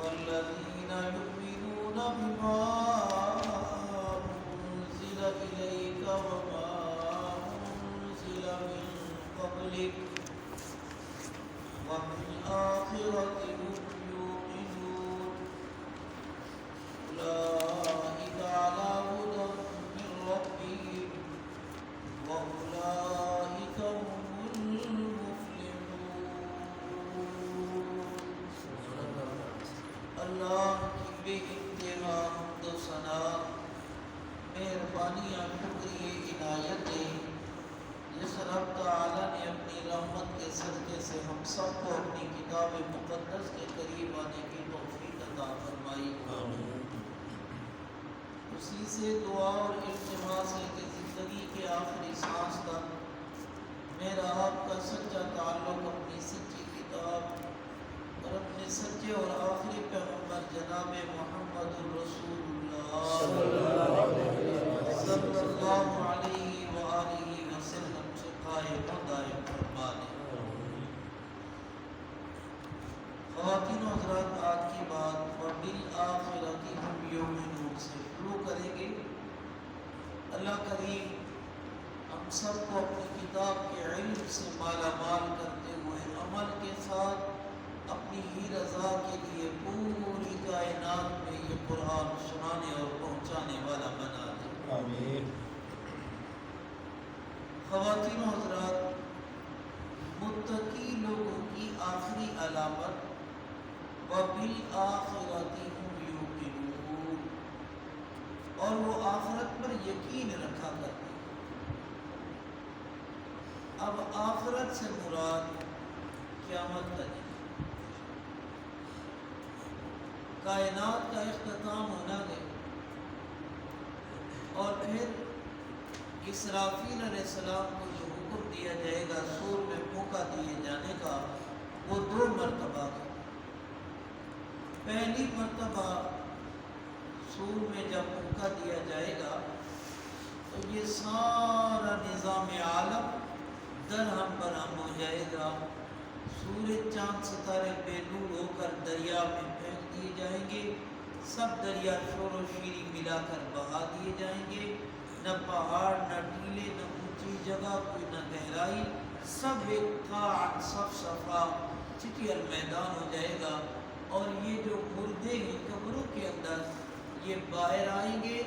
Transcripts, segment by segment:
والذين يؤمنون بما أنزل إليك وما أنزل من قبلك وبالآخرة هم يوقنون أولئك على هدى من ربهم وأولئك هم المفلحون. اللہ کی بے انتہا حمد و ثنا، مہربانیاں، شکریہ، عنایتیں جس رب تعالی نے اپنی رحمت کے صدقے سے ہم سب کو اپنی کتاب مقدس کے قریب آنے کی توفیق عطا فرمائی. اسی سے دعا اور التماس ہے کہ زندگی کے آخری سانس تک میرا آپ کا سچا تعلق اپنی سچی کتاب اور اپنے سچے اور آخری پیغمبر جناب محمد رسول اللہ صلی اللہ علیہ وآلہ وسلم سے قائم و دائم فرما دے. خواتین و حضرات، آج کی بات وبالآخرۃ ہم یوقنون سے شروع کریں گے. اللہ کریم ہم سب کو اپنی کتاب کے علم سے مالا مال کرتے ہوئے عمل کے ساتھ اپنی ہی رضا کے لیے پوری کائنات میں یہ قرآن سنانے اور پہنچانے والا بنا دے. آمین. خواتین و حضرات، متقی لوگوں کی آخری علامت وبالآخرۃ ہم یوقنون، اور وہ آخرت پر یقین رکھا کرتے ہیں. اب آخرت سے مراد قیامت کا دن، کائنات کا اختتام ہونا ہے، اور پھر اسرافیل علیہ السلام کو جو حکم دیا جائے گا سور میں پھونکا دیے جانے کا، وہ 2 مرتبہ ہے. پہلی مرتبہ سور میں جب پھونکا دیا جائے گا تو یہ سارا نظام عالم درہم برہم ہو جائے گا. سورج، چاند، ستارے بے نور ہو کر دریا میں پھینک دیے جائیں گے. سب دریا شور و شیری ملا کر بہا دیے جائیں گے. نہ پہاڑ، نہ ٹیلے، نہ اونچی جگہ، کوئی نہ گہرائی، سب ایک قاع صف صفا چٹیل میدان ہو جائے گا. اور یہ جو مردے ہیں قبروں کے اندر، یہ باہر آئیں گے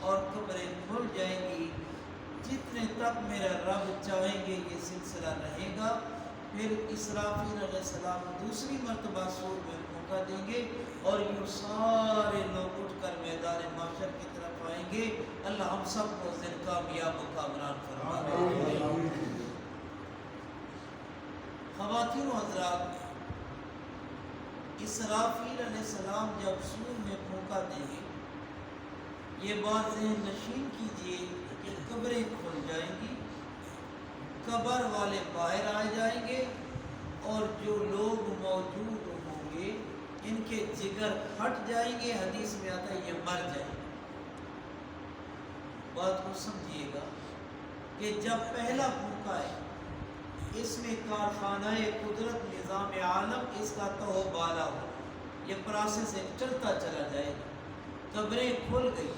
اور قبریں کھل جائیں گی. جتنے تک میرا رب چاہیں گے یہ سلسلہ رہے گا. پھر اسرافیل علیہ السلام دوسری مرتبہ سور میں پھونکا دیں گے اور یوں سارے لوگ اٹھ کر میدان محشر کی طرف آئیں گے. اللہ ہم سب کو اس دن کامیاب و کامران فرما دے. خواتین و حضرات، اسرافیل علیہ السلام جب سور میں پھونکا دیں گے، یہ بات ذہن نشین کیجئے کہ قبریں کھل جائیں گی، قبر والے باہر آ جائیں گے، اور جو لوگ موجود ہوں گے ان کے جگر پھٹ جائیں گے. حدیث میں آتا ہے یہ مر جائیں گے. بات کو سمجھیے گا کہ جب پہلا پھونکا ہے اس میں کارخانہ قدرت نظام عالم اس کا تو بالا ہو، یہ پروسیس ایک چلتا چلا جائے گا. قبریں کھل گئی.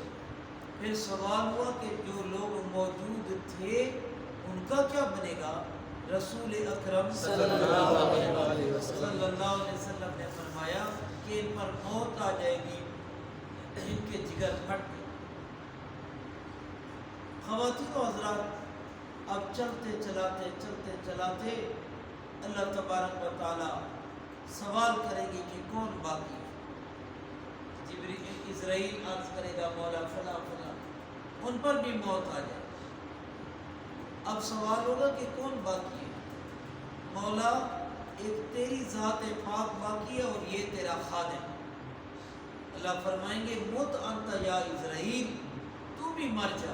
پھر سوال ہوا کہ جو لوگ موجود تھے ان کا کیا بنے گا؟ رسول اکرم صلی اللہ علیہ وسلم نے فرمایا کہ ان پر موت آ جائے گی، ان کے جگر پھٹ گئے. خواتین و حضرات، اب چلتے چلاتے اللہ تبارک و تعالی سوال کرے گی کہ کون باقی ہے. اسرائیل عرض کرے گا مولا فلاں فلاں، ان پر بھی موت آ جائے. اب سوال ہوگا کہ کون باقی ہے؟ مولا ایک تیری ذات پاک باقی ہے اور یہ تیرا خادم. اللہ فرمائیں گے مت انت یا اسرائیل، تو بھی مر جا.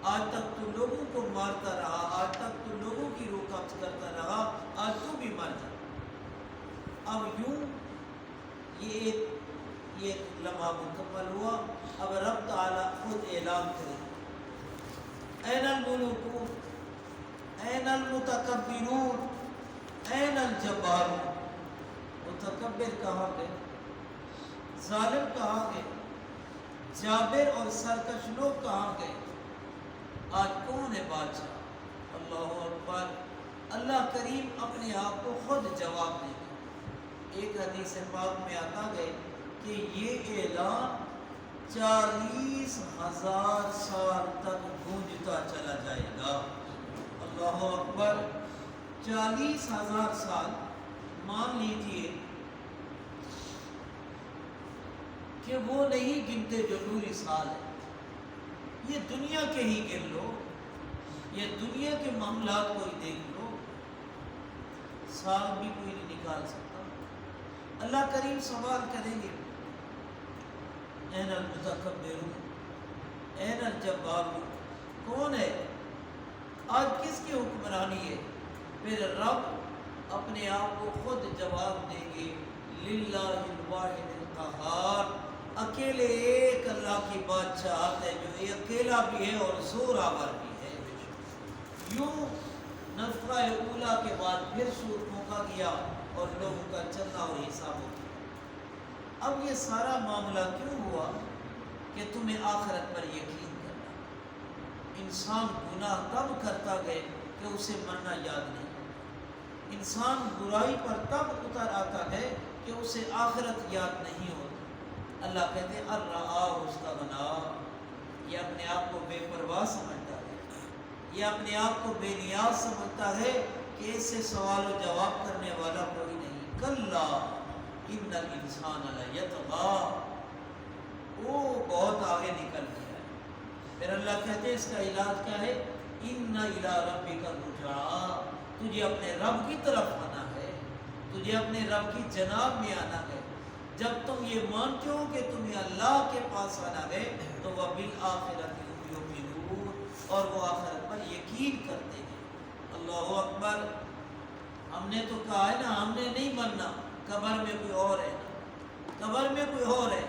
آج تک تو لوگوں کو مارتا رہا، آج تک تو لوگوں کی روح قبض کرتا رہا، آج تو بھی مر جا. اب یوں یہ لمحہ مکمل ہوا. اب رب تعالیٰ خود اعلان کرے، این الملوک این المتکبرون این الجبارون. متکبر کہاں گئے؟ ظالم کہاں گئے؟ جابر اور سرکش لوگ کہاں گئے؟ آج کون ہے بادشاہ؟ اللہ اکبر! اللہ کریم اپنے آپ کو خود جواب دے گا۔ ایک حدیث پاک میں آتا ہے کہ یہ اعلان 40,000 سال تک گونجتا چلا جائے گا۔ اللہ اکبر! 40,000 سال مان لیجیے کہ وہ نہیں گنتے جو نوری سال ہے۔ یہ دنیا کے ہی گن لو، یہ دنیا کے معاملات کو ہی دیکھ لو، سال بھی کوئی نہیں نکال سکتا۔ اللہ کریم سوال کریں گے، این المتکبرون این الجبارون، کون ہے آج کس کی حکمرانی ہے؟ پھر رب اپنے آپ کو خود جواب دیں گے، للہ الواحد القہار، اکیلے ایک اللہ کی بادشاہت ہے جو یہ اکیلا بھی ہے اور زور آور بھی ہے۔ یوں نفخہ اولا کے بعد پھر سور پھونکا گیا اور لوگوں کا چلنا اور حساب ہو گیا۔ اب یہ سارا معاملہ کیوں ہوا؟ کہ تمہیں آخرت پر یقین کرنا۔ انسان گناہ تب کرتا گئے کہ اسے مرنا یاد نہیں، انسان برائی پر تب اتر آتا ہے کہ اسے آخرت یاد نہیں ہوتی۔ اللہ کہتے ہیں الرعاء استغنا، یہ اپنے آپ کو بے پرواہ سمجھتا ہے، یہ اپنے آپ کو بے نیاز سمجھتا ہے کہ اس سے سوال و جواب کرنے والا کوئی نہیں۔ کلا ان الانسان لیطغی، وہ بہت آگے نکل گیا ہے۔ پھر اللہ کہتے ہیں اس کا علاج کیا ہے؟ ان الی ربک الرجعی، تجھے اپنے رب کی طرف آنا ہے، تجھے اپنے رب کی جناب میں آنا ہے۔ جب تم یہ مانتے ہو کہ تمہیں اللہ کے پاس آنا ہے تو وہ بالآخرۃ هم یؤمنون، اور وہ آخرت پر یقین کرتے ہیں۔ اللہ اکبر! ہم نے تو کہا ہے نا، ہم نے نہیں مرنا، قبر میں کوئی اور ہے، قبر میں کوئی اور ہے،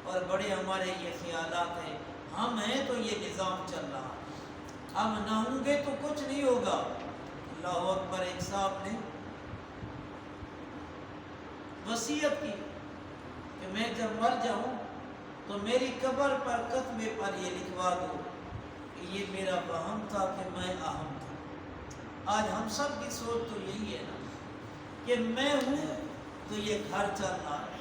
اور بڑے ہمارے یہ خیالات ہیں، ہم ہیں تو یہ نظام چل رہا ہے، ہم نہ ہوں گے تو کچھ نہیں ہوگا۔ اللہ اکبر! ایک صاحب نے وصیت کی کہ میں جب مر جاؤں تو میری قبر پر کتبے پر یہ لکھوا دو کہ یہ میرا وہم تھا کہ میں اہم تھا۔ آج ہم سب کی سوچ تو یہی ہے نا کہ میں ہوں تو یہ گھر چل رہا ہے،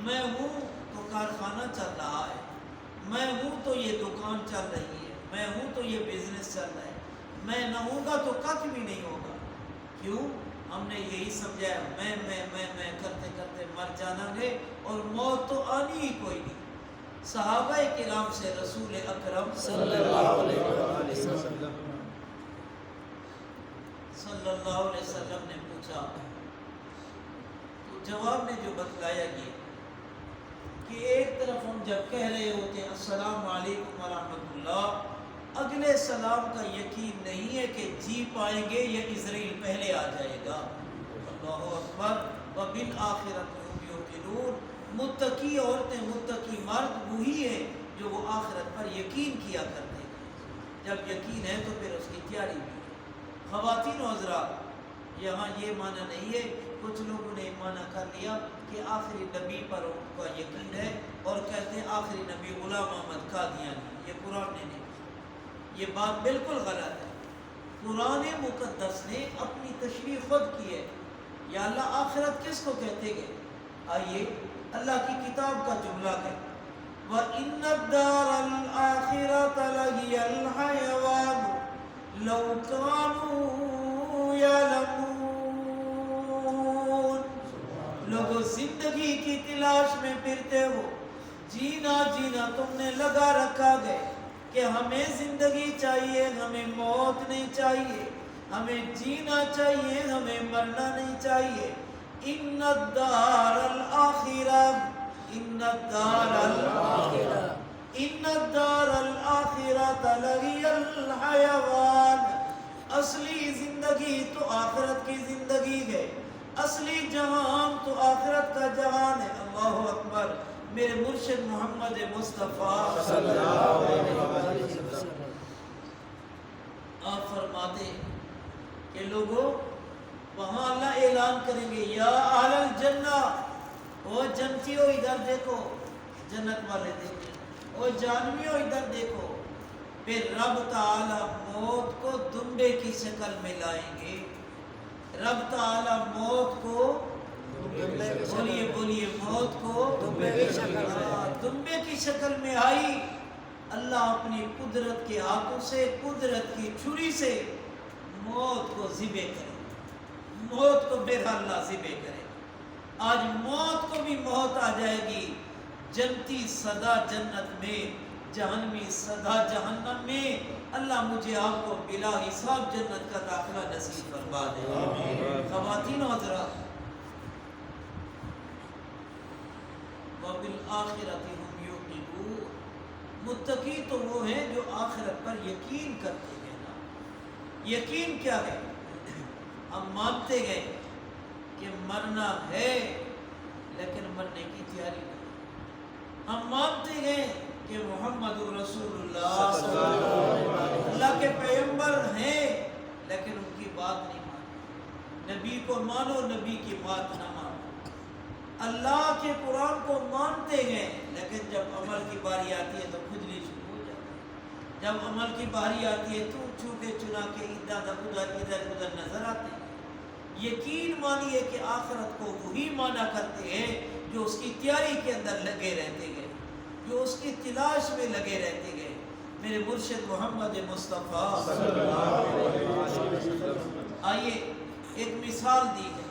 میں ہوں تو کارخانہ چل رہا ہے، میں ہوں تو یہ دکان چل رہی ہے، میں ہوں تو یہ بزنس چل رہا ہے، میں نہ ہوں گا تو کچھ بھی نہیں ہوگا۔ کیوں؟ ہم نے یہی سمجھا ہے میں کرتے کرتے مر جانا ہے، اور موت تو آنی ہی کوئی نہیں۔ صحابہ کرام سے رسول اکرم صلی اللہ علیہ وسلم نے پوچھا تو جواب میں جو بتلایا گیا کہ ایک طرف ہم جب کہہ رہے ہوتے ہیں السلام علیکم ورحمۃ اللہ، اگلے سلام کا یقین نہیں ہے کہ جی پائیں گے یا اسرائیل پہلے آ جائے گا۔ اللہ اکبر! وبالآخرۃ هم یوقنون، متقی عورتیں متقی مرد وہی ہیں جو وہ آخرت پر یقین کیا کرتے ہیں۔ جب یقین ہے تو پھر اس کی تیاری بھی ہے۔ خواتین و حضرات، یہاں یہ معنی نہیں ہے، کچھ لوگوں نے معنی کر لیا کہ آخری نبی پر ان کا یقین ہے اور کہتے ہیں آخری نبی غلام احمد قادیانی، یہ قرآن نے نہیں، یہ بات بالکل غلط ہے۔ قرآن مقدس نے اپنی تشریح خود کی ہے۔ یا اللہ آخرت کس کو کہتے گئے؟ آئیے اللہ کی کتاب کا جملہ ہے، وَإِنَّ الدَّارَ الْآخِرَةَ لَهِيَ الْحَيَوَانُ لَوْ كَانُوا يَعْلَمُونَ۔ لوگوں زندگی کی تلاش میں پھرتے ہو، جینا جینا تم نے لگا رکھا ہے کہ ہمیں زندگی چاہیے، ہمیں موت نہیں چاہیے، ہمیں جینا چاہیے، ہمیں مرنا نہیں چاہیے۔ ان الدار الآخرہ، ان الدار الآخرہ، ان الدار الآخرہ لہی الحیوان، اصلی زندگی تو آخرت کی زندگی ہے، اصلی جہان تو آخرت کا جہان ہے۔ اللہ اکبر! میرے مرشد محمد مصطفیٰ صلی اللہ علیہ وسلم آپ فرماتے کہ لوگوں وہاں اللہ اعلان کریں گے یا اہل الجنہ، وہ جنتیوں ادھر دیکھو، جنت والے دیکھیں، وہ جانویوں ادھر دیکھو. پھر رب تعالی موت کو دمبے کی شکل میں لائیں گے. رب تعالی موت کو بولیے موت کو دمبے کی شکل میں آئی. اللہ اپنی قدرت کے ہاتھوں سے، قدرت کی چھری سے موت کو ذبح کرے، موت کو بہرحال اللہ ذبح کرے. آج موت کو بھی موت آ جائے گی. جنتی سدا جنت میں، جہنمی سدا جہنم میں. اللہ مجھے آپ کو بلا حساب جنت کا داخلہ نصیب فرما دے. خواتین و حضرات، وَبِالْآخِرَةِ هُمْ يُوقِنُونَ، متقی تو وہ ہیں جو آخرت پر یقین کرتے ہیں نا. یقین کیا ہے؟ ہم مانتے گئے کہ مرنا ہے لیکن مرنے کی تیاری نہیں. ہم مانتے گئے کہ محمد رسول اللہ اللہ کے پیغمبر ہیں لیکن ان کی بات نہیں مانی. نبی کو مانو، نبی کی بات نہ مانو. اللہ کے قرآن کو مانتے گئے لیکن جب عمل کی باری آتی ہے تو کھجلی شروع ہو جاتی ہے. جب عمل کی باری آتی ہے تو چونکہ چنا کے ادھر نظر آتے ہیں. یقین مانیے کہ آخرت کو وہی مانا کرتے ہیں جو اس کی تیاری کے اندر لگے رہتے گئے، جو اس کی تلاش میں لگے رہتے گئے. میرے مرشد محمد مصطفیٰ آئیے ایک مثال دی ہے،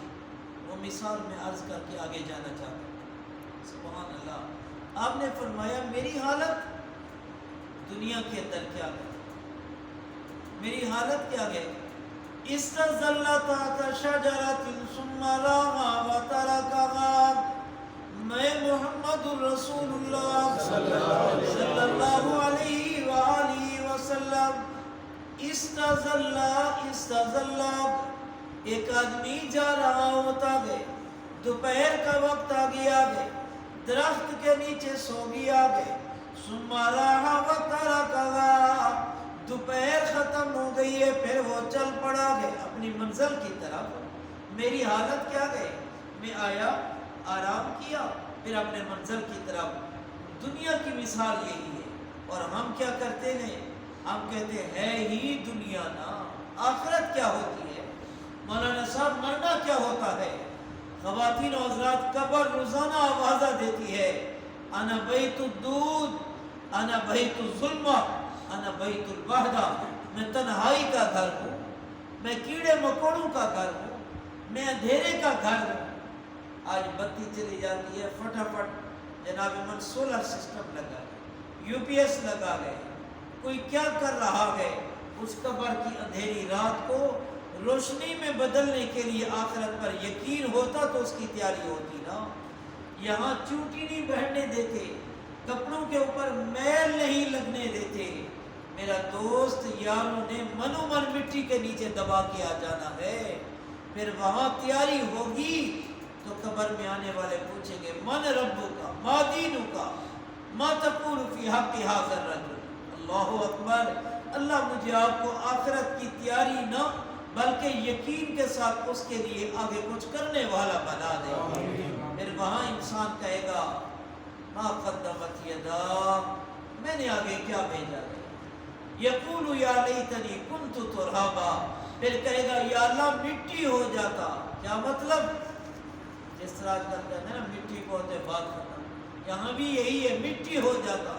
وہ مثال میں عرض کر کے آگے جانا چاہتا ہوں. سبحان اللہ. آپ نے فرمایا میری حالت دنیا کے اندر کیا ہے، میری حالت کیا ہے. استظل تحت شجرۃ ثم راما وترکها، میں محمد الرسول اللہ صلی اللہ علیہ وآلہ وسلم استظل ایک آدمی جا رہا ہوتا ہے، دوپہر کا وقت آ گیا ہے، درخت کے نیچے سو گیا ہے. ثم راما وترکها، دوپہر ختم ہو گئی ہے پھر وہ چل پڑا ہے اپنی منزل کی طرف. میری حالت کیا ہے؟ میں آیا، آرام کیا، پھر اپنے منزل کی طرف. دنیا کی مثال یہی ہے. اور ہم کیا کرتے ہیں؟ ہم کہتے ہیں ہی دنیا نا. آخرت کیا ہوتی ہے؟ مولانا صاحب مرنا کیا ہوتا ہے؟ خواتین و حضرات، قبر روزانہ آوازہ دیتی ہے، انا بیت الدود، انا بیت الظلمہ، انا بیت الوحدہ. میں تنہائی کا گھر ہوں، میں کیڑے مکوڑوں کا گھر ہوں، میں اندھیرے کا گھر ہوں. آج بتی چلی جاتی ہے فٹافٹ جناب من سولر سسٹم لگا ہے، یو پی ایس لگا گئے، کوئی کیا کر رہا ہے. اس قبر کی اندھیری رات کو روشنی میں بدلنے کے لیے آخرت پر یقین ہوتا تو اس کی تیاری ہوتی نا. یہاں چوٹی نہیں بہرنے دیتے، کپڑوں کے اوپر میل نہیں لگنے دیتے. میرا دوست یاروں نے منو من مٹی کے نیچے دبا کے آ جانا ہے. پھر وہاں تیاری ہوگی تو قبر میں آنے والے پوچھیں گے من ربو کا، ما دینو کا، ما تقول فی حق ھذا الرجل. اللہ اکبر. اللہ مجھے آپ کو آخرت کی تیاری نہ بلکہ یقین کے ساتھ اس کے لیے آگے کچھ کرنے والا بنا دے. پھر وہاں انسان کہے گا ما قدمت یدا، میں نے آگے کیا بھیجا ہے. یقول یا لیتنی کنت ترابا، پھر کہے گا یا اللہ مٹی ہو جاتا. کیا مطلب؟ جس طرح کرتے ہیں نا مٹی کو ہوتے بات ختم، یہاں بھی یہی ہے، مٹی ہو جاتا،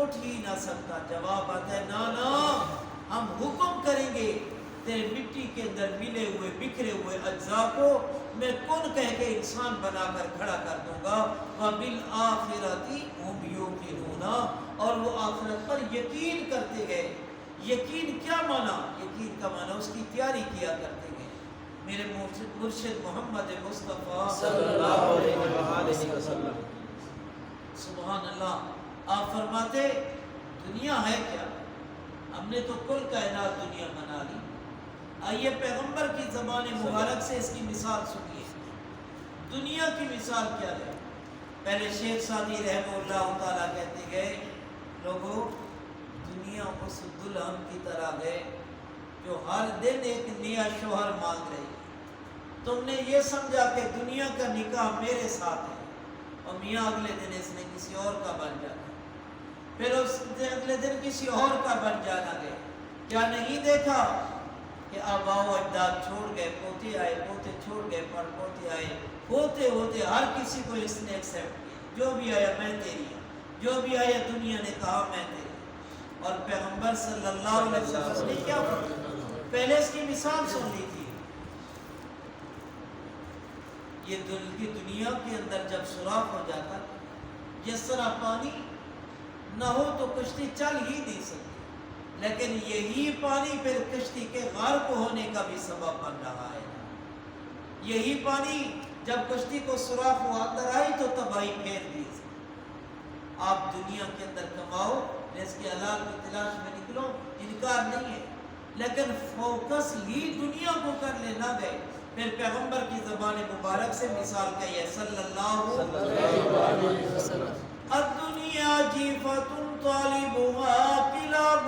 اٹھ ہی نہ سکتا. جواب آتا ہے نا ہم حکم کریں گے تیرے مٹی کے اندر ملے ہوئے بکھرے ہوئے اجزاء کو میں کن کہہ کے انسان بنا کر کھڑا کر دوں گا. وَبِالْآخِرَةِ هُمْ يُوقِنُونَ، اور وہ آخرت پر یقین کرتے گئے. یقین کیا مانا؟ یقین کا مانا اس کی تیاری کیا کرتے گئے. میرے مرشد محمد مصطفیٰ صلی اللہ علیہ وسلم سبحان اللہ. آپ فرماتے دنیا ہے کیا؟ ہم نے تو کل کائنات دنیا بنا لی. آئیے پیغمبر کی زبان مبارک سے اس کی مثال سنیے. دنیا کی مثال کیا ہے؟ پہلے شیخ سعدی رحمہ اللہ تعالیٰ کہتے گئے لوگوں دنیا اس دلہن کی طرح ہے جو ہر دن ایک نیا شوہر مانگ رہی ہے. تم نے یہ سمجھا کہ دنیا کا نکاح میرے ساتھ ہے، اور میاں اگلے دن اس نے کسی اور کا بن جانا، پھر اس نے اگلے دن کسی اور کا بن جانا گئے۔ کیا نہیں دیکھا کہ آباء و اجداد چھوڑ گئے، پوتے آئے، پوتے چھوڑ گئے، پر پوتے آئے، ہوتے ہوتے ہر کسی کو اس نے ایکسیپٹ کیا، جو بھی آیا میں تیری ہوں، جو بھی آیا دنیا نے کہا میں تیری۔ اور پیغمبر صلی اللہ علیہ وسلم نے کیا پہلے اس کی مثال سن لی تھی۔ یہ دل کی دنیا کے اندر جب سوراخ ہو جاتا، جس طرح پانی نہ ہو تو کشتی چل ہی نہیں سکتی، لیکن یہی پانی پھر کشتی کے غرق ہونے کا بھی سبب بن رہا ہے۔ یہی پانی جب کشتی کو سوراخ ہوا اندر آئی تو تباہی پھیر دی۔ آپ دنیا کے اندر کماؤ، رزق حلال کی تلاش میں نکلو، انکار نہیں ہے، لیکن فوکس ہی دنیا کو کر لے نہ گئے۔ پھر پیغمبر کی زبان مبارک سے مثال کہی ہے صلی اللہ علیہ وسلم، الدنیا جیفۃ طالبها کلاب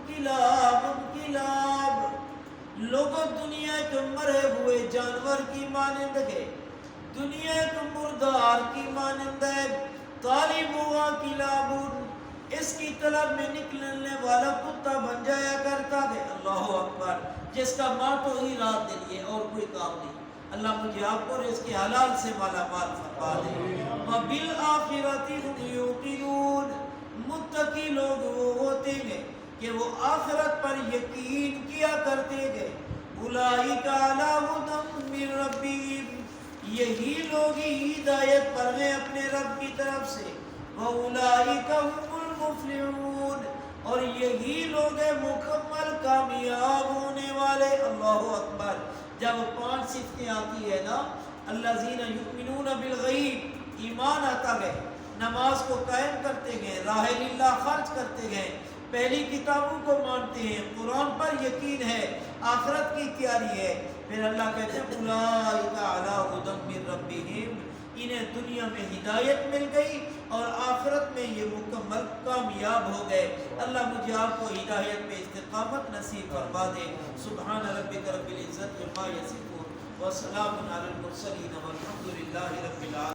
کلاب کلاب، لوگوں دنیا کے مرے ہوئے جانور کی مانند ہے، دنیا کے مردار کی مانند ہے، طالبها کلاب، اس کی طلب میں نکلنے والا کتا بن جایا کرتا ہے۔ اللہ اکبر، جس کا ماتو ہی رات دن یہ اور کوئی کام نہیں۔ اللہ مجھے آپ کو رزق حلال سے مالا مال فرما دے۔ وَبِالْآخِرَةِ هُمْ يُوقِنُونَ، متقی لوگ وہ ہوتے ہیں کہ وہ آخرت پر یقین کیا کرتے ہیں۔ اولئک علی ھدی من ربہم، یہی لوگ ہدایت پر ہیں اپنے رب کی طرف سے۔ وَأُولَئِكَ هُمُ الْمُفْلِحُونَ، اور یہی لوگ مکمل کامیاب ہونے والے۔ اللہ اکبر، جب 5 صفتیں آتی ہے نا، الذین یؤمنون بالغیب، ایمان آتا ہے، نماز کو قائم کرتے گئے، راہ اللہ خرچ کرتے گئے، پہلی کتابوں کو مانتے ہیں، قرآن پر یقین ہے، آخرت کی تیاری ہے، پھر اللہ کہتے ہیں اولئک علی ھدی من ربہم، انہیں دنیا میں ہدایت مل گئی اور آخرت میں یہ مکمل کامیاب ہو گئے۔ اللہ مجھے آپ کو ہدایت پہ استقامت نصیب فرما دے۔ سبحان ربک رب العزت عما یصفون وسلام علی المرسلین والحمد للہ رب العالمین۔